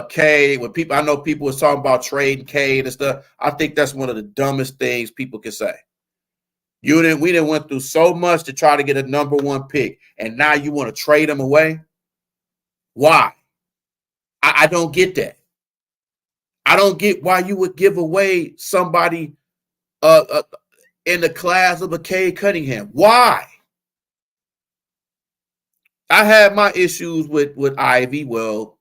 Cade, when people I know people was talking about trading Cade and stuff. I think that's one of the dumbest things people can say. We didn't went through so much to try to get a number one pick, and now you want to trade him away? Why? I don't get that. I don't get why you would give away somebody in the class of a Cade Cunningham. Why? I had my issues with Ivy. Well,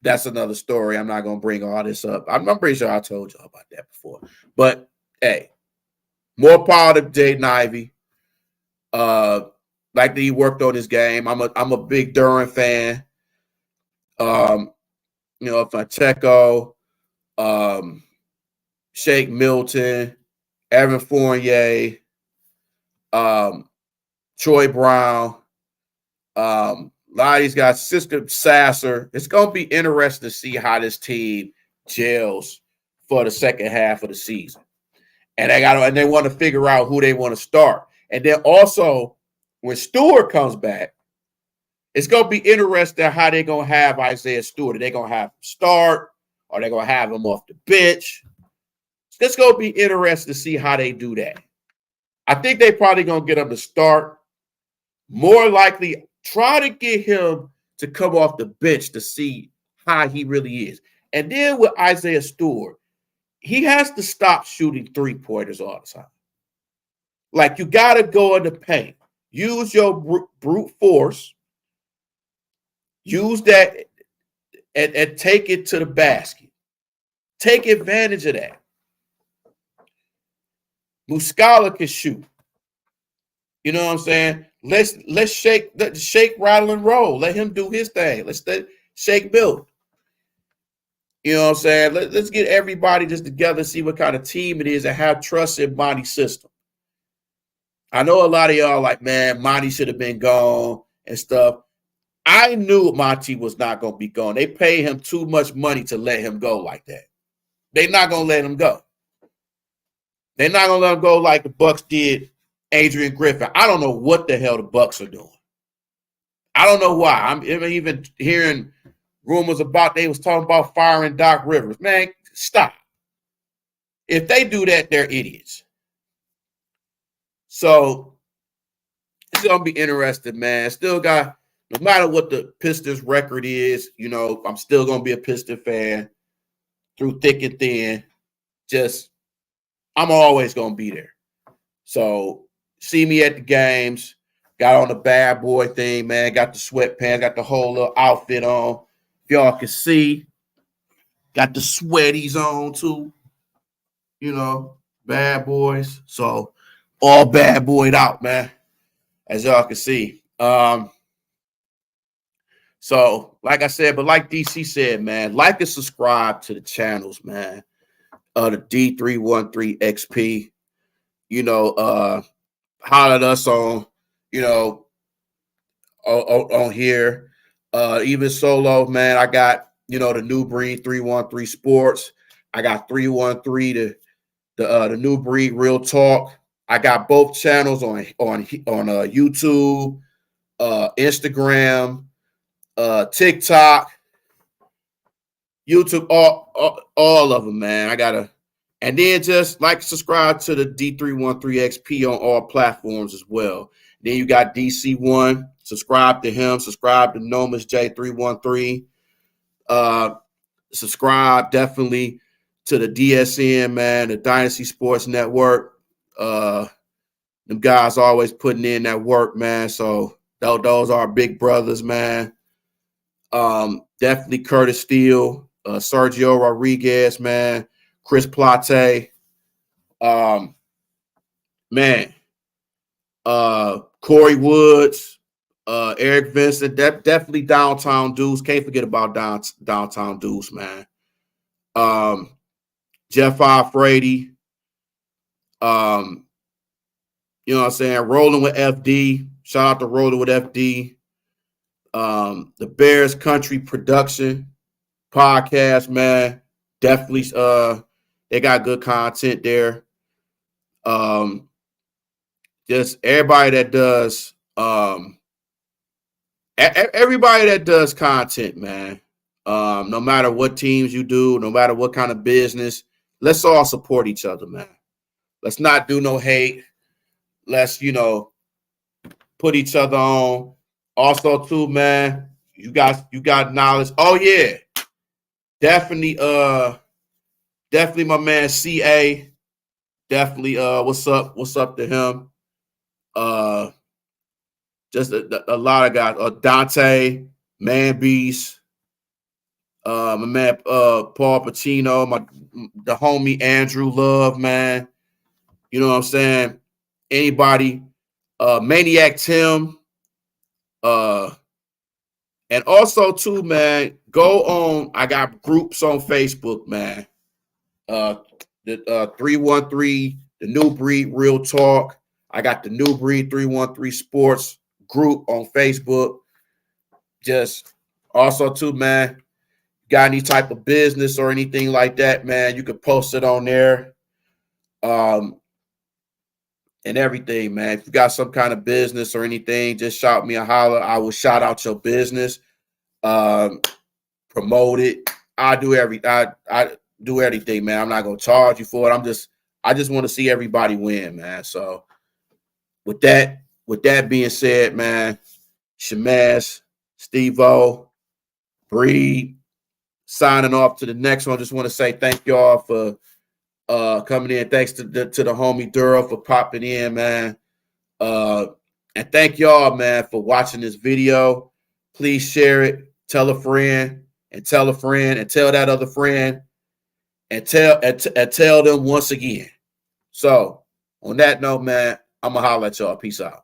that's another story. I'm not gonna bring all this up. I'm pretty sure I told y'all about that before. But hey, more power to Jaden Ivey. Like that he worked on his game. I'm a big Duran fan. Um, Pacheco, um, Shake Milton, Evan Fournier, Troy Brown. A lot of these guys, Sister Sasser. It's gonna be interesting to see how this team gels for the second half of the season. And they want to figure out who they want to start. And then also, when Stewart comes back, it's gonna be interesting how they're gonna have Isaiah Stewart. Are they gonna have him start? Or are they gonna have him off the bench? It's gonna be interesting to see how they do that. I think they probably gonna get him to start. More likely, try to get him to come off the bench to see how he really is. And then with Isaiah Stewart, he has to stop shooting three-pointers all the time. Like, you got to go in the paint. Use your brute force. Use that and take it to the basket. Take advantage of that. Muscala can shoot. You know what I'm saying? Let's shake, rattle, and roll. Let him do his thing. Let's shake, build. You know what I'm saying? Let's get everybody just together, see what kind of team it is, and have trust in Monty's system. I know a lot of y'all like, man, Monty should have been gone and stuff. I knew Monty was not going to be gone. They paid him too much money to let him go like that. They're not going to let him go. They're not going to let him go like the Bucks did Adrian Griffin. I don't know what the hell the Bucks are doing. I don't know why. I'm even hearing rumors about they was talking about firing Doc Rivers. Man, stop. If they do that, they're idiots. So it's going to be interesting, man. Still got, no matter what the Pistons record is, I'm still going to be a Piston fan through thick and thin. Just, I'm always going to be there. So see me at the games. Got on the bad boy thing, man. Got the sweatpants, got the whole little outfit on. If y'all can see, got the sweaties on too. Bad boys. So all bad boyed out, man. As y'all can see. So like I said, but like DC said, man, like and subscribe to the channels, man. The D313XP. Holler at us on, on here. Even solo, man. I got, the New Breed 313 Sports. I got 313 the New Breed Real Talk. I got both channels on YouTube, Instagram, TikTok, YouTube, all of them, man. And then just like subscribe to the D313XP on all platforms as well. Then you got DC1. Subscribe to him. Subscribe to Nomus J313. Subscribe definitely to the DSN, man, the Dynasty Sports Network. Them guys always putting in that work, man. So those are big brothers, man. Definitely Curtis Steele, Sergio Rodriguez, man, Chris Plate, man, Corey Woods, Eric Vincent, definitely downtown dudes. Can't forget about downtown dudes, man. Jeff Frady, you know what I'm saying? Rolling with FD. Shout out to Rolling with FD. The Bears Country Production podcast, man. Definitely they got good content there. Just everybody that does everybody that does content, man. No matter what teams you do, no matter what kind of business, let's all support each other, man. Let's not do no hate. Let's, put each other on. Also, too, man, you got knowledge. Oh, yeah. Definitely my man CA. Definitely what's up to him. Just a lot of guys. Dante, Man Beast, my man Paul Pacino, the homie Andrew Love, man. You know what I'm saying? Anybody, Maniac Tim, and also too, man, go on. I got groups on Facebook, man. The 313, the New Breed Real Talk. I got the New Breed 313 Sports group on Facebook. Just also too, man, got any type of business or anything like that, man, you can post it on there. And everything, man. If you got some kind of business or anything, just shout me a holler. I will shout out your business. Promote it. I do everything, man. I'm not gonna charge you for it. I just want to see everybody win, man. So with that being said, man, Shamaz, Steve-O, Breed, signing off to the next one. Just want to say thank y'all for coming in. Thanks to the homie Duro for popping in, man. And thank y'all, man, for watching this video. Please share it. Tell a friend and tell a friend and tell that other friend and tell them once again. So on that note, man, I'm gonna holler at y'all. Peace out.